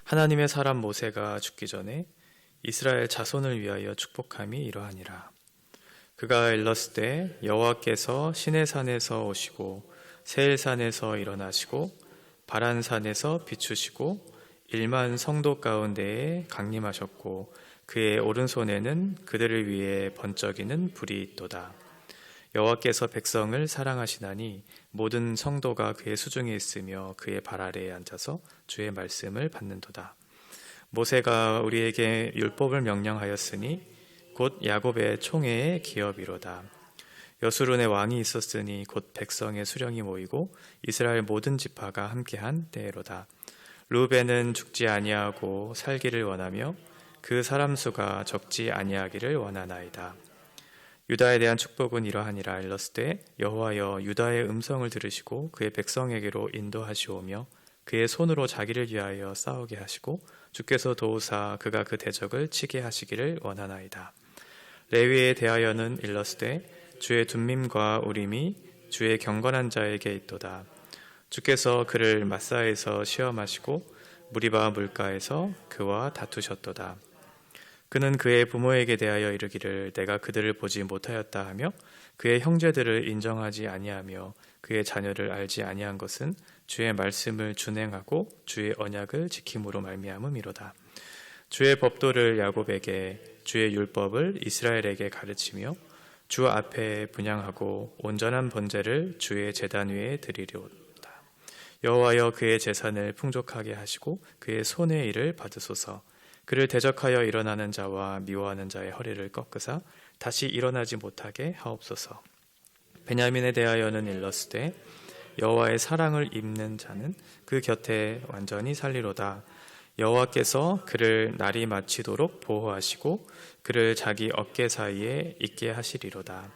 하나님의 사람 모세가 죽기 전에 이스라엘 자손을 위하여 축복함이 이러하니라. 그가 일렀을 때 여호와께서 시내산에서 오시고 세일산에서 일어나시고 바란산에서 비추시고 1만 성도 가운데에 강림하셨고 그의 오른손에는 그들을 위해 번쩍이는 불이 있도다. 여호와께서 백성을 사랑하시나니 모든 성도가 그의 수중에 있으며 그의 발 아래에 앉아서 주의 말씀을 받는도다. 모세가 우리에게 율법을 명령하였으니 곧 야곱의 총회의 기업이로다. 여수론의 왕이 있었으니 곧 백성의 수령이 모이고 이스라엘 모든 지파가 함께한 때로다. 르우벤은 죽지 아니하고 살기를 원하며 그 사람 수가 적지 아니하기를 원하나이다. 유다에 대한 축복은 이러하니라. 일렀을 때 여호와여 유다의 음성을 들으시고 그의 백성에게로 인도하시오며 그의 손으로 자기를 위하여 싸우게 하시고 주께서 도우사 그가 그 대적을 치게 하시기를 원하나이다. 레위에 대하여는 일렀을 때 주의 둠밈과 우림이 주의 경건한 자에게 있도다. 주께서 그를 마사에서 시험하시고 무리바 물가에서 그와 다투셨도다. 그는 그의 부모에게 대하여 이르기를 내가 그들을 보지 못하였다 하며 그의 형제들을 인정하지 아니하며 그의 자녀를 알지 아니한 것은 주의 말씀을 준행하고 주의 언약을 지킴으로 말미암음이로다. 주의 법도를 야곱에게 주의 율법을 이스라엘에게 가르치며 주 앞에 분향하고 온전한 번제를 주의 제단 위에 드리리로다. 여호와여 그의 재산을 풍족하게 하시고 그의 손의 일을 받으소서. 그를 대적하여 일어나는 자와 미워하는 자의 허리를 꺾으사 다시 일어나지 못하게 하옵소서. 베냐민에 대하여는 일렀을 때 여호와의 사랑을 입는 자는 그 곁에 완전히 살리로다. 여호와께서 그를 날이 마치도록 보호하시고 그를 자기 어깨 사이에 있게 하시리로다.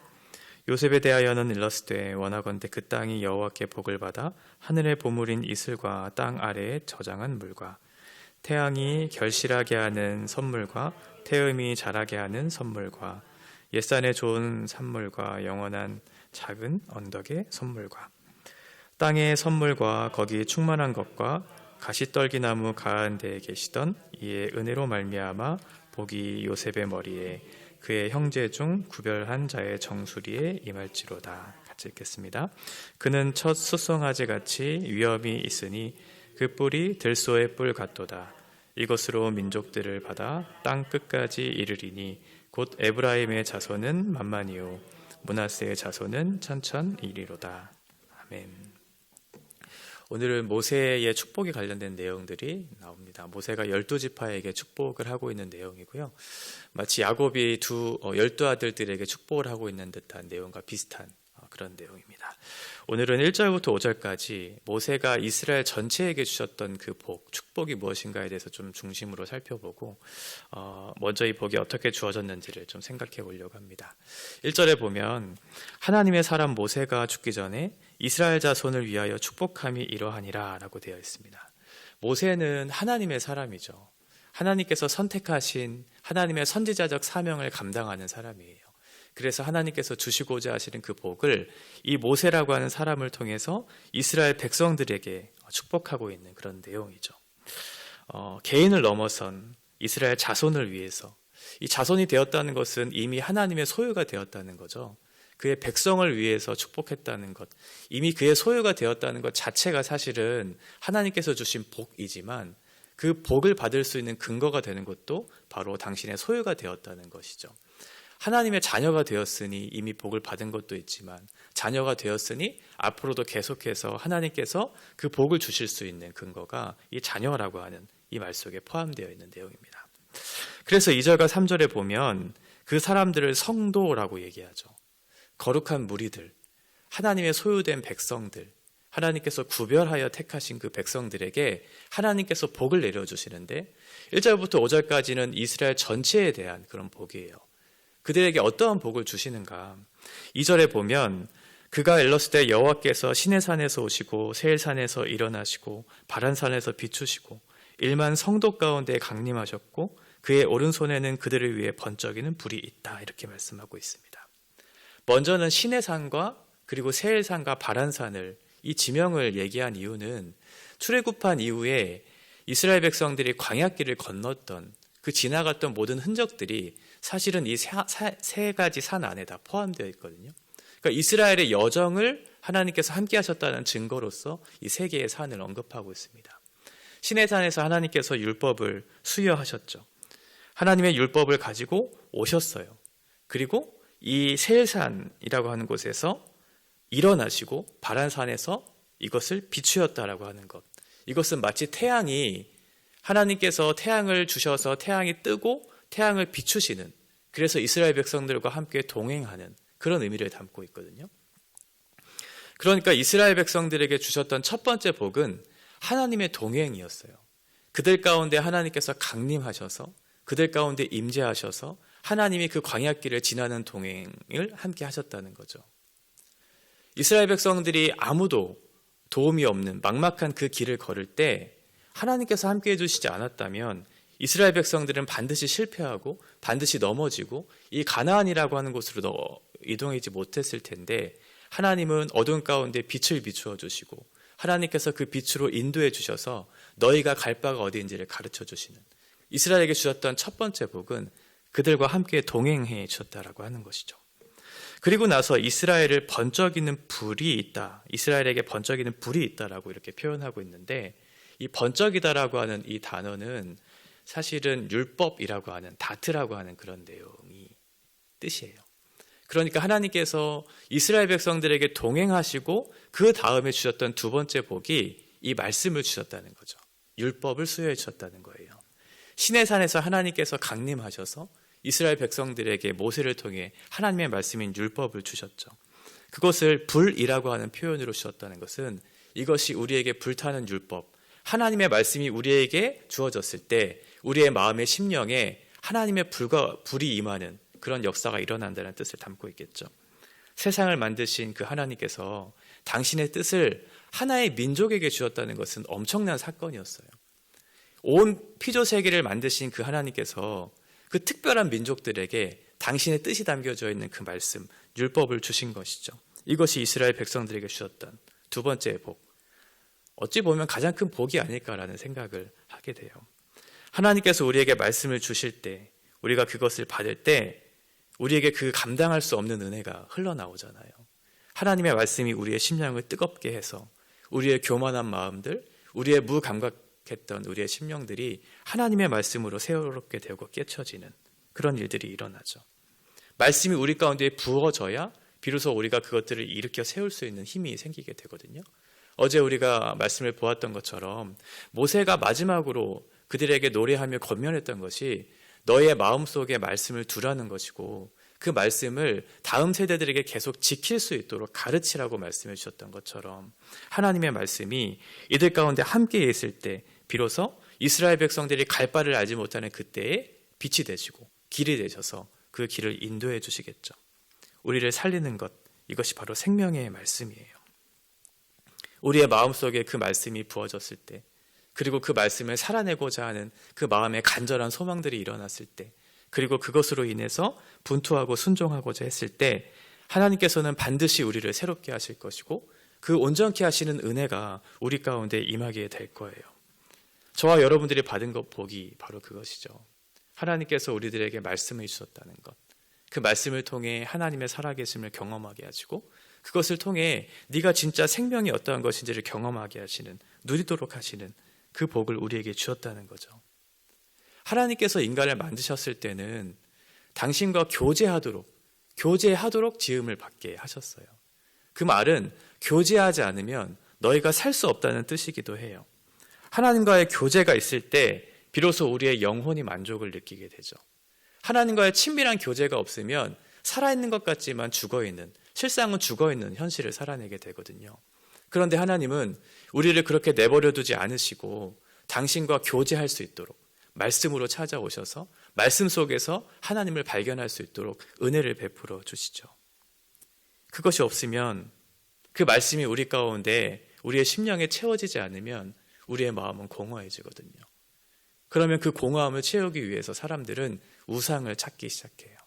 요셉에 대하여는 일렀을 때 원하건대 그 땅이 여호와께 복을 받아 하늘의 보물인 이슬과 땅 아래에 저장한 물과 태양이 결실하게 하는 선물과 태음이 자라게 하는 선물과 옛산에 좋은 산물과 영원한 작은 언덕의 선물과 땅의 선물과 거기 충만한 것과 가시떨기나무 가한 데에 계시던 이의 은혜로 말미암아 복이 요셉의 머리에 그의 형제 중 구별한 자의 정수리에 임할지로다. 같이 읽겠습니다. 그는 첫 숫송아지 같이 위엄이 있으니 그 뿔이 들소의 뿔 같도다. 이것으로 민족들을 받아 땅 끝까지 이르리니 곧 에브라임의 자손은 만만이요 므낫세의 자손은 천천이리로다. 아멘. 오늘은 모세의 축복에 관련된 내용들이 나옵니다. 모세가 12지파에게 축복을 하고 있는 내용이고요. 마치 야곱이 12아들들에게 축복을 하고 있는 듯한 내용과 비슷한 그런 내용입니다. 오늘은 1절부터 5절까지 모세가 이스라엘 전체에게 주셨던 그 복, 축복이 무엇인가에 대해서 좀 중심으로 살펴보고 먼저 이 복이 어떻게 주어졌는지를 좀 생각해 보려고 합니다. 1절에 보면 하나님의 사람 모세가 죽기 전에 이스라엘 자손을 위하여 축복함이 이러하니라 라고 되어 있습니다. 모세는 하나님의 사람이죠. 하나님께서 선택하신 하나님의 선지자적 사명을 감당하는 사람이에요. 그래서 하나님께서 주시고자 하시는 그 복을 이 모세라고 하는 사람을 통해서 이스라엘 백성들에게 축복하고 있는 그런 내용이죠. 개인을 넘어선 이스라엘 자손을 위해서 이 자손이 되었다는 것은 이미 하나님의 소유가 되었다는 거죠. 그의 백성을 위해서 축복했다는 것, 이미 그의 소유가 되었다는 것 자체가 사실은 하나님께서 주신 복이지만 그 복을 받을 수 있는 근거가 되는 것도 바로 당신의 소유가 되었다는 것이죠. 하나님의 자녀가 되었으니 이미 복을 받은 것도 있지만 자녀가 되었으니 앞으로도 계속해서 하나님께서 그 복을 주실 수 있는 근거가 이 자녀라고 하는 이 말 속에 포함되어 있는 내용입니다. 그래서 2절과 3절에 보면 그 사람들을 성도라고 얘기하죠. 거룩한 무리들, 하나님의 소유된 백성들, 하나님께서 구별하여 택하신 그 백성들에게 하나님께서 복을 내려주시는데 1절부터 5절까지는 이스라엘 전체에 대한 그런 복이에요. 그들에게 어떠한 복을 주시는가? 2절에 보면 그가 일렀을 때 여호와께서 시내산에서 오시고 세일산에서 일어나시고 바란산에서 비추시고 1만 성도 가운데 강림하셨고 그의 오른손에는 그들을 위해 번쩍이는 불이 있다. 이렇게 말씀하고 있습니다. 먼저는 시내산과 그리고 세일산과 바란산을 이 지명을 얘기한 이유는 출애굽한 이후에 이스라엘 백성들이 광야길을 건넜던 그 지나갔던 모든 흔적들이 사실은 이 세 가지 산 안에 다 포함되어 있거든요. 그러니까 이스라엘의 여정을 하나님께서 함께 하셨다는 증거로서 이 세 개의 산을 언급하고 있습니다. 시내산에서 하나님께서 율법을 수여하셨죠. 하나님의 율법을 가지고 오셨어요. 그리고 이 세일산이라고 하는 곳에서 일어나시고 바란산에서 이것을 비추었다라고 하는 것. 이것은 마치 태양이 하나님께서 태양을 주셔서 태양이 뜨고 태양을 비추시는, 그래서 이스라엘 백성들과 함께 동행하는 그런 의미를 담고 있거든요. 그러니까 이스라엘 백성들에게 주셨던 첫 번째 복은 하나님의 동행이었어요. 그들 가운데 하나님께서 강림하셔서 그들 가운데 임재하셔서 하나님이 그 광야길을 지나는 동행을 함께 하셨다는 거죠. 이스라엘 백성들이 아무도 도움이 없는 막막한 그 길을 걸을 때 하나님께서 함께 해주시지 않았다면 이스라엘 백성들은 반드시 실패하고 반드시 넘어지고 이 가나안이라고 하는 곳으로 이동하지 못했을 텐데, 하나님은 어두운 가운데 빛을 비추어 주시고 하나님께서 그 빛으로 인도해 주셔서 너희가 갈 바가 어디인지를 가르쳐 주시는, 이스라엘에게 주셨던 첫 번째 복은 그들과 함께 동행해 주셨다라고 하는 것이죠. 그리고 나서 이스라엘을 번쩍이는 불이 있다, 이스라엘에게 번쩍이는 불이 있다라고 이렇게 표현하고 있는데, 이 번쩍이다라고 하는 이 단어는 사실은 율법이라고 하는, 다트라고 하는 그런 내용이 뜻이에요. 그러니까 하나님께서 이스라엘 백성들에게 동행하시고 그 다음에 주셨던 두 번째 복이 이 말씀을 주셨다는 거죠. 율법을 수여해 주셨다는 거예요. 시내산에서 하나님께서 강림하셔서 이스라엘 백성들에게 모세를 통해 하나님의 말씀인 율법을 주셨죠. 그것을 불이라고 하는 표현으로 주셨다는 것은 이것이 우리에게 불타는 율법, 하나님의 말씀이 우리에게 주어졌을 때 우리의 마음의 심령에 하나님의 불이 임하는 그런 역사가 일어난다는 뜻을 담고 있겠죠. 세상을 만드신 그 하나님께서 당신의 뜻을 하나의 민족에게 주었다는 것은 엄청난 사건이었어요. 온 피조 세계를 만드신 그 하나님께서 그 특별한 민족들에게 당신의 뜻이 담겨져 있는 그 말씀, 율법을 주신 것이죠. 이것이 이스라엘 백성들에게 주셨던 두 번째 복, 어찌 보면 가장 큰 복이 아닐까라는 생각을 하게 돼요. 하나님께서 우리에게 말씀을 주실 때, 우리가 그것을 받을 때 우리에게 그 감당할 수 없는 은혜가 흘러나오잖아요. 하나님의 말씀이 우리의 심령을 뜨겁게 해서 우리의 교만한 마음들, 우리의 무감각했던 우리의 심령들이 하나님의 말씀으로 새롭게 되고 깨쳐지는 그런 일들이 일어나죠. 말씀이 우리 가운데 부어져야 비로소 우리가 그것들을 일으켜 세울 수 있는 힘이 생기게 되거든요. 어제 우리가 말씀을 보았던 것처럼 모세가 마지막으로 그들에게 노래하며 권면했던 것이 너의 마음속에 말씀을 두라는 것이고, 그 말씀을 다음 세대들에게 계속 지킬 수 있도록 가르치라고 말씀해 주셨던 것처럼 하나님의 말씀이 이들 가운데 함께 있을 때 비로소 이스라엘 백성들이 갈 바를 알지 못하는 그때에 빛이 되시고 길이 되셔서 그 길을 인도해 주시겠죠. 우리를 살리는 것, 이것이 바로 생명의 말씀이에요. 우리의 마음속에 그 말씀이 부어졌을 때, 그리고 그 말씀을 살아내고자 하는 그 마음의 간절한 소망들이 일어났을 때, 그리고 그것으로 인해서 분투하고 순종하고자 했을 때 하나님께서는 반드시 우리를 새롭게 하실 것이고 그 온전케 하시는 은혜가 우리 가운데 임하게 될 거예요. 저와 여러분들이 받은 것 복이 바로 그것이죠. 하나님께서 우리들에게 말씀을 주셨다는 것, 그 말씀을 통해 하나님의 살아계심을 경험하게 하시고 그것을 통해 네가 진짜 생명이 어떠한 것인지를 경험하게 하시는, 누리도록 하시는 그 복을 우리에게 주었다는 거죠. 하나님께서 인간을 만드셨을 때는 당신과 교제하도록 지음을 받게 하셨어요. 그 말은 교제하지 않으면 너희가 살 수 없다는 뜻이기도 해요. 하나님과의 교제가 있을 때 비로소 우리의 영혼이 만족을 느끼게 되죠. 하나님과의 친밀한 교제가 없으면 살아있는 것 같지만 죽어있는, 실상은 죽어있는 현실을 살아내게 되거든요. 그런데 하나님은 우리를 그렇게 내버려 두지 않으시고 당신과 교제할 수 있도록 말씀으로 찾아오셔서 말씀 속에서 하나님을 발견할 수 있도록 은혜를 베풀어 주시죠. 그것이 없으면, 그 말씀이 우리 가운데 우리의 심령에 채워지지 않으면 우리의 마음은 공허해지거든요. 그러면 그 공허함을 채우기 위해서 사람들은 우상을 찾기 시작해요.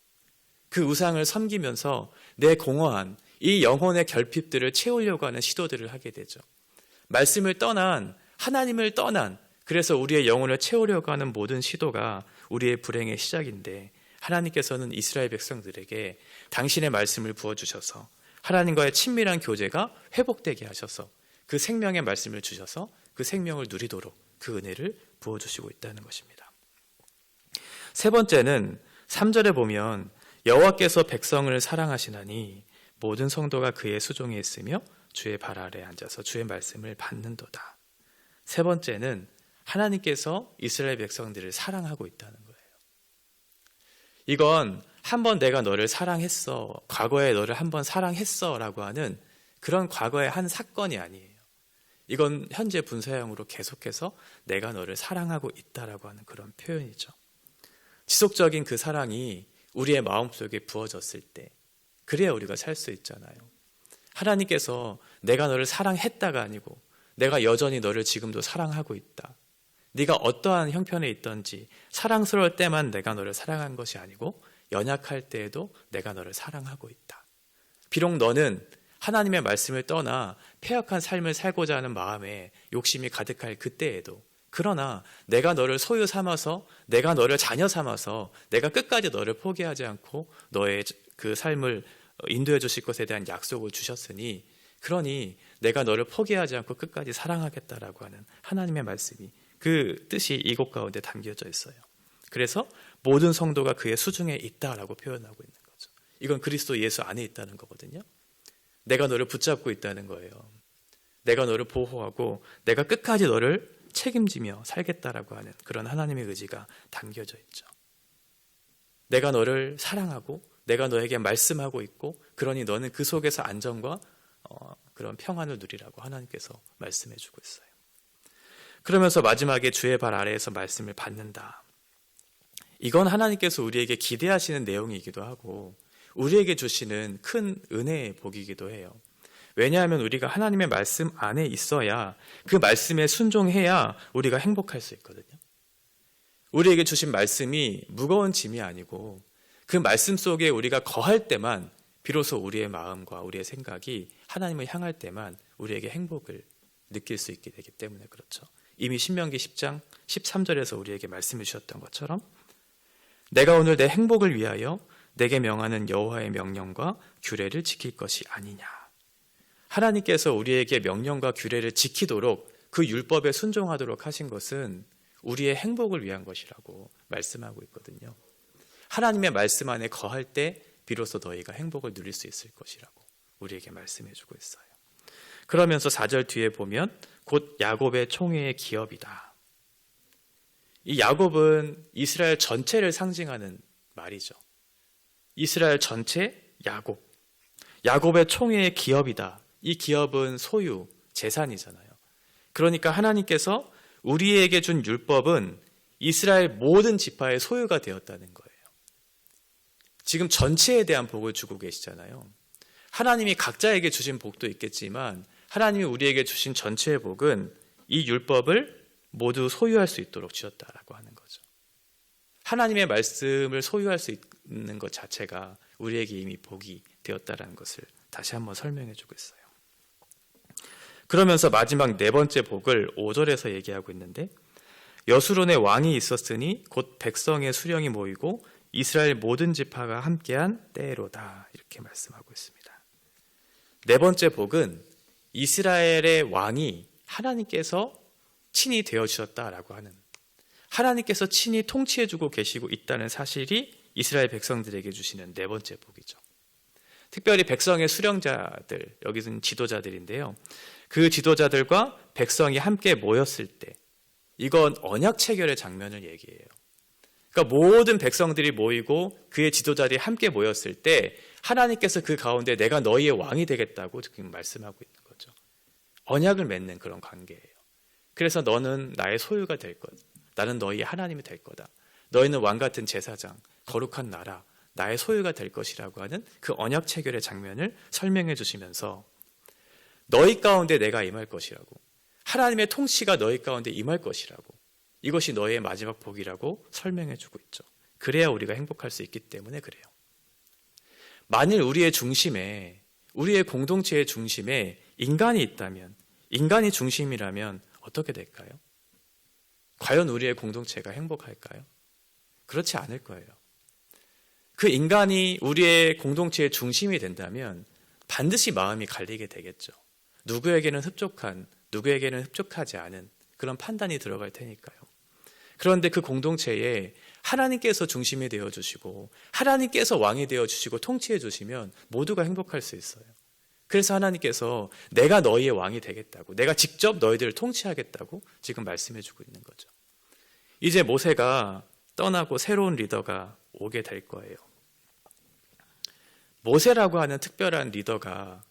그 우상을 섬기면서 내 공허한 이 영혼의 결핍들을 채우려고 하는 시도들을 하게 되죠. 말씀을 떠난, 하나님을 떠난 그 그래서 우리의 영혼을 채우려고 하는 모든 시도가 우리의 불행의 시작인데, 하나님께서는 이스라엘 백성들에게 당신의 말씀을 부어주셔서 하나님과의 친밀한 교제가 회복되게 하셔서 그 생명의 말씀을 주셔서 그 생명을 누리도록 그 은혜를 부어주시고 있다는 것입니다. 세 번째는 3절에 보면 여호와께서 백성을 사랑하시나니 모든 성도가 그의 수종에 있으며 주의 발 아래 앉아서 주의 말씀을 받는도다. 세 번째는 하나님께서 이스라엘 백성들을 사랑하고 있다는 거예요. 이건 한번 내가 너를 사랑했어, 과거에 너를 한번 사랑했어 라고 하는 그런 과거의 한 사건이 아니에요. 이건 현재 분사형으로 계속해서 내가 너를 사랑하고 있다라고 하는 그런 표현이죠. 지속적인 그 사랑이 우리의 마음속에 부어졌을 때, 그래야 우리가 살 수 있잖아요. 하나님께서 내가 너를 사랑했다가 아니고 내가 여전히 너를 지금도 사랑하고 있다, 네가 어떠한 형편에 있든지 사랑스러울 때만 내가 너를 사랑한 것이 아니고 연약할 때에도 내가 너를 사랑하고 있다. 비록 너는 하나님의 말씀을 떠나 패역한 삶을 살고자 하는 마음에 욕심이 가득할 그때에도, 그러나 내가 너를 소유 삼아서, 내가 너를 자녀 삼아서 내가 끝까지 너를 포기하지 않고 너의 그 삶을 인도해 주실 것에 대한 약속을 주셨으니, 그러니 내가 너를 포기하지 않고 끝까지 사랑하겠다라고 하는 하나님의 말씀이, 그 뜻이 이곳 가운데 담겨져 있어요. 그래서 모든 성도가 그의 수중에 있다라고 표현하고 있는 거죠. 이건 그리스도 예수 안에 있다는 거거든요. 내가 너를 붙잡고 있다는 거예요. 내가 너를 보호하고 내가 끝까지 너를 책임지며 살겠다라고 하는 그런 하나님의 의지가 담겨져 있죠. 내가 너를 사랑하고 내가 너에게 말씀하고 있고, 그러니 너는 그 속에서 안정과 그런 평안을 누리라고 하나님께서 말씀해 주고 있어요. 그러면서 마지막에 주의 발 아래에서 말씀을 받는다. 이건 하나님께서 우리에게 기대하시는 내용이기도 하고 우리에게 주시는 큰 은혜의 복이기도 해요. 왜냐하면 우리가 하나님의 말씀 안에 있어야, 그 말씀에 순종해야 우리가 행복할 수 있거든요. 우리에게 주신 말씀이 무거운 짐이 아니고 그 말씀 속에 우리가 거할 때만 비로소 우리의 마음과 우리의 생각이 하나님을 향할 때만 우리에게 행복을 느낄 수 있게 되기 때문에 그렇죠. 이미 신명기 10장 13절에서 우리에게 말씀해 주셨던 것처럼 내가 오늘 내 행복을 위하여 내게 명하는 여호와의 명령과 규례를 지킬 것이 아니냐. 하나님께서 우리에게 명령과 규례를 지키도록 그 율법에 순종하도록 하신 것은 우리의 행복을 위한 것이라고 말씀하고 있거든요. 하나님의 말씀 안에 거할 때 비로소 너희가 행복을 누릴 수 있을 것이라고 우리에게 말씀해 주고 있어요. 그러면서 4절 뒤에 보면 곧 야곱의 총회의 기업이다. 이 야곱은 이스라엘 전체를 상징하는 말이죠. 이스라엘 전체 야곱. 야곱의 총회의 기업이다. 이 기업은 소유, 재산이잖아요. 그러니까 하나님께서 우리에게 준 율법은 이스라엘 모든 지파의 소유가 되었다는 거예요. 지금 전체에 대한 복을 주고 계시잖아요. 하나님이 각자에게 주신 복도 있겠지만 하나님이 우리에게 주신 전체의 복은 이 율법을 모두 소유할 수 있도록 주셨다라고 하는 거죠. 하나님의 말씀을 소유할 수 있는 것 자체가 우리에게 이미 복이 되었다라는 것을 다시 한번 설명해 주고 있어요. 그러면서 마지막 네 번째 복을 5절에서 얘기하고 있는데, 여수론의 왕이 있었으니 곧 백성의 수령이 모이고 이스라엘 모든 지파가 함께한 때로다, 이렇게 말씀하고 있습니다. 네 번째 복은 이스라엘의 왕이 하나님께서 친히 되어주셨다라고 하는, 하나님께서 친히 통치해주고 계시고 있다는 사실이 이스라엘 백성들에게 주시는 네 번째 복이죠. 특별히 백성의 수령자들, 여기서는 지도자들인데요. 그 지도자들과 백성이 함께 모였을 때, 이건 언약 체결의 장면을 얘기해요. 그러니까 모든 백성들이 모이고 그의 지도자들이 함께 모였을 때 하나님께서 그 가운데 내가 너희의 왕이 되겠다고 지금 말씀하고 있는 거죠. 언약을 맺는 그런 관계예요. 그래서 너는 나의 소유가 될 거다. 나는 너희의 하나님이 될 거다. 너희는 왕같은 제사장, 거룩한 나라, 나의 소유가 될 것이라고 하는 그 언약 체결의 장면을 설명해 주시면서 너희 가운데 내가 임할 것이라고, 하나님의 통치가 너희 가운데 임할 것이라고, 이것이 너희의 마지막 복이라고 설명해 주고 있죠. 그래야 우리가 행복할 수 있기 때문에 그래요. 만일 우리의 중심에, 우리의 공동체의 중심에 인간이 있다면, 인간이 중심이라면 어떻게 될까요? 과연 우리의 공동체가 행복할까요? 그렇지 않을 거예요. 그 인간이 우리의 공동체의 중심이 된다면 반드시 마음이 갈리게 되겠죠. 누구에게는 흡족한, 누구에게는 흡족하지 않은 그런 판단이 들어갈 테니까요. 그런데 그 공동체에 하나님께서 중심이 되어주시고 하나님께서 왕이 되어주시고 통치해 주시면 모두가 행복할 수 있어요. 그래서 하나님께서 내가 너희의 왕이 되겠다고, 내가 직접 너희들을 통치하겠다고 지금 말씀해 주고 있는 거죠. 이제 모세가 떠나고 새로운 리더가 오게 될 거예요. 모세라고 하는 특별한 리더가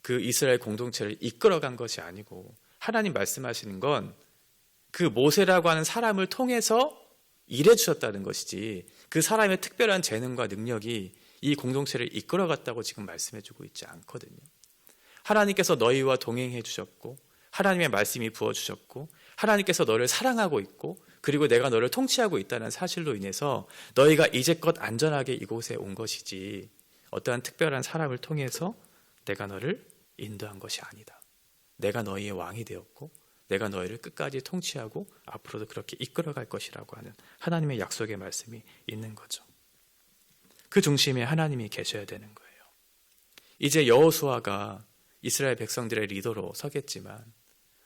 그 이스라엘 공동체를 이끌어간 것이 아니고 하나님 말씀하시는 건 그 모세라고 하는 사람을 통해서 일해 주셨다는 것이지 그 사람의 특별한 재능과 능력이 이 공동체를 이끌어갔다고 지금 말씀해 주고 있지 않거든요. 하나님께서 너희와 동행해 주셨고 하나님의 말씀이 부어주셨고 하나님께서 너를 사랑하고 있고 그리고 내가 너를 통치하고 있다는 사실로 인해서 너희가 이제껏 안전하게 이곳에 온 것이지 어떠한 특별한 사람을 통해서 내가 너를 인도한 것이 아니다. 내가 너희의 왕이 되었고 내가 너희를 끝까지 통치하고 앞으로도 그렇게 이끌어갈 것이라고 하는 하나님의 약속의 말씀이 있는 거죠. 그 중심에 하나님이 계셔야 되는 거예요. 이제 여호수아가 이스라엘 백성들의 리더로 서겠지만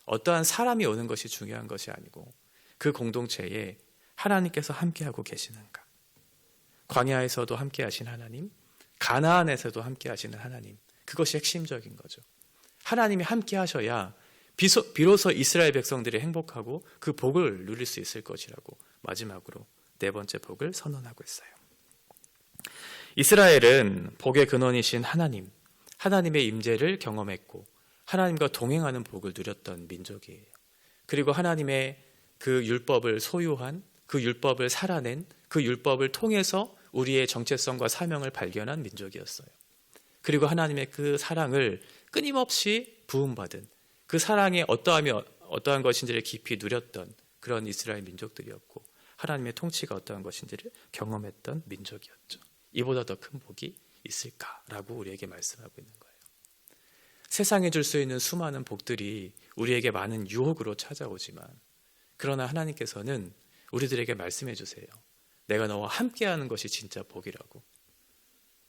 어떠한 사람이 오는 것이 중요한 것이 아니고 그 공동체에 하나님께서 함께하고 계시는가. 광야에서도 함께하신 하나님, 가나안에서도 함께하시는 하나님, 그것이 핵심적인 거죠. 하나님이 함께하셔야 비로소 이스라엘 백성들이 행복하고 그 복을 누릴 수 있을 것이라고 마지막으로 네 번째 복을 선언하고 있어요. 이스라엘은 복의 근원이신 하나님, 하나님의 임재를 경험했고 하나님과 동행하는 복을 누렸던 민족이에요. 그리고 하나님의 그 율법을 소유한, 그 율법을 살아낸, 그 율법을 통해서 우리의 정체성과 사명을 발견한 민족이었어요. 그리고 하나님의 그 사랑을 끊임없이 부음받은 그 사랑이 어떠한 것인지를 깊이 누렸던 그런 이스라엘 민족들이었고 하나님의 통치가 어떠한 것인지를 경험했던 민족이었죠. 이보다 더 큰 복이 있을까라고 우리에게 말씀하고 있는 거예요. 세상에 줄 수 있는 수많은 복들이 우리에게 많은 유혹으로 찾아오지만 그러나 하나님께서는 우리들에게 말씀해 주세요. 내가 너와 함께하는 것이 진짜 복이라고.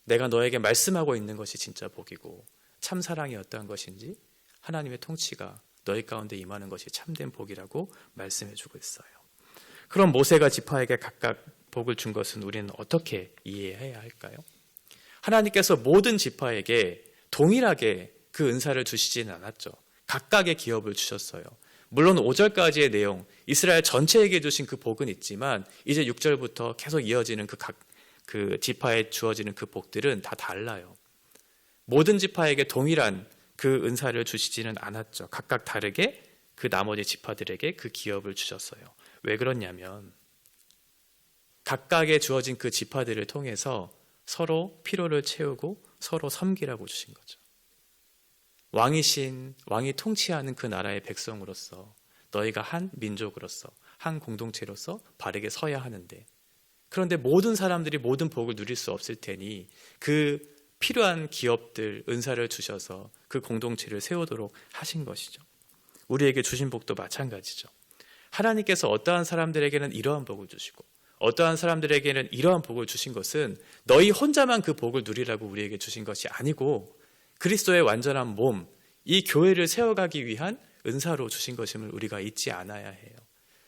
내가 너에게 말씀하고 있는 것이 진짜 복이고 참 사랑이 어떠한 것인지 하나님의 통치가 너희 가운데 임하는 것이 참된 복이라고 말씀해 주고 있어요. 그럼 모세가 지파에게 각각 복을 준 것은 우리는 어떻게 이해해야 할까요? 하나님께서 모든 지파에게 동일하게 그 은사를 주시지는 않았죠. 각각의 기업을 주셨어요. 물론 5절까지의 내용, 이스라엘 전체에게 주신 그 복은 있지만 이제 6절부터 계속 이어지는 그 지파에 주어지는 그 복들은 다 달라요. 모든 지파에게 동일한 그 은사를 주시지는 않았죠. 각각 다르게 그 나머지 지파들에게 그 기업을 주셨어요. 왜 그렇냐면 각각의 주어진 그 지파들을 통해서 서로 필요를 채우고 서로 섬기라고 주신 거죠. 왕이 통치하는 그 나라의 백성으로서 너희가 한 민족으로서 한 공동체로서 바르게 서야 하는데 그런데 모든 사람들이 모든 복을 누릴 수 없을 테니 그 필요한 기업들, 은사를 주셔서 그 공동체를 세우도록 하신 것이죠. 우리에게 주신 복도 마찬가지죠. 하나님께서 어떠한 사람들에게는 이러한 복을 주시고 어떠한 사람들에게는 이러한 복을 주신 것은 너희 혼자만 그 복을 누리라고 우리에게 주신 것이 아니고 그리스도의 완전한 몸, 이 교회를 세워가기 위한 은사로 주신 것임을 우리가 잊지 않아야 해요.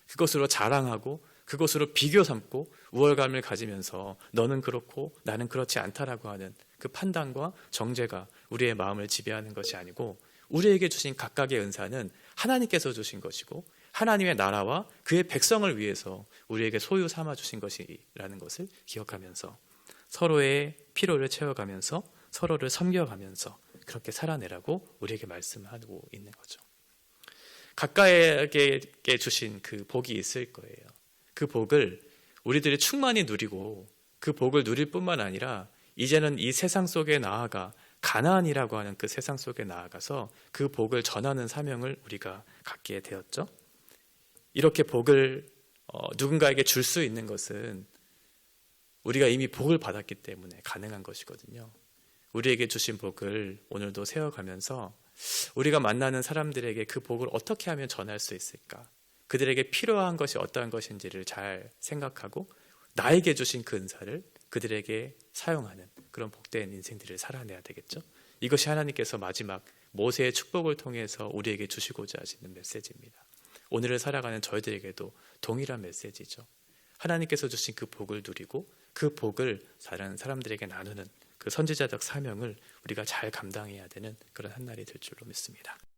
그것으로 자랑하고 그것으로 비교 삼고 우월감을 가지면서 너는 그렇고 나는 그렇지 않다라고 하는 그 판단과 정죄가 우리의 마음을 지배하는 것이 아니고 우리에게 주신 각각의 은사는 하나님께서 주신 것이고 하나님의 나라와 그의 백성을 위해서 우리에게 소유 삼아 주신 것이라는 것을 기억하면서 서로의 필요를 채워가면서 서로를 섬겨가면서 그렇게 살아내라고 우리에게 말씀하고 있는 거죠. 각각에게 주신 그 복이 있을 거예요. 그 복을 우리들이 충만히 누리고 그 복을 누릴 뿐만 아니라 이제는 이 세상 속에 나아가 가나안이라고 하는 그 세상 속에 나아가서 그 복을 전하는 사명을 우리가 갖게 되었죠. 이렇게 복을 누군가에게 줄 수 있는 것은 우리가 이미 복을 받았기 때문에 가능한 것이거든요. 우리에게 주신 복을 오늘도 세워가면서 우리가 만나는 사람들에게 그 복을 어떻게 하면 전할 수 있을까? 그들에게 필요한 것이 어떠한 것인지를 잘 생각하고 나에게 주신 그 은사를 그들에게 사용하는 그런 복된 인생들을 살아내야 되겠죠. 이것이 하나님께서 마지막 모세의 축복을 통해서 우리에게 주시고자 하시는 메시지입니다. 오늘을 살아가는 저희들에게도 동일한 메시지죠. 하나님께서 주신 그 복을 누리고 그 복을 다른 사람들에게 나누는 그 선지자적 사명을 우리가 잘 감당해야 되는 그런 한 날이 될 줄로 믿습니다.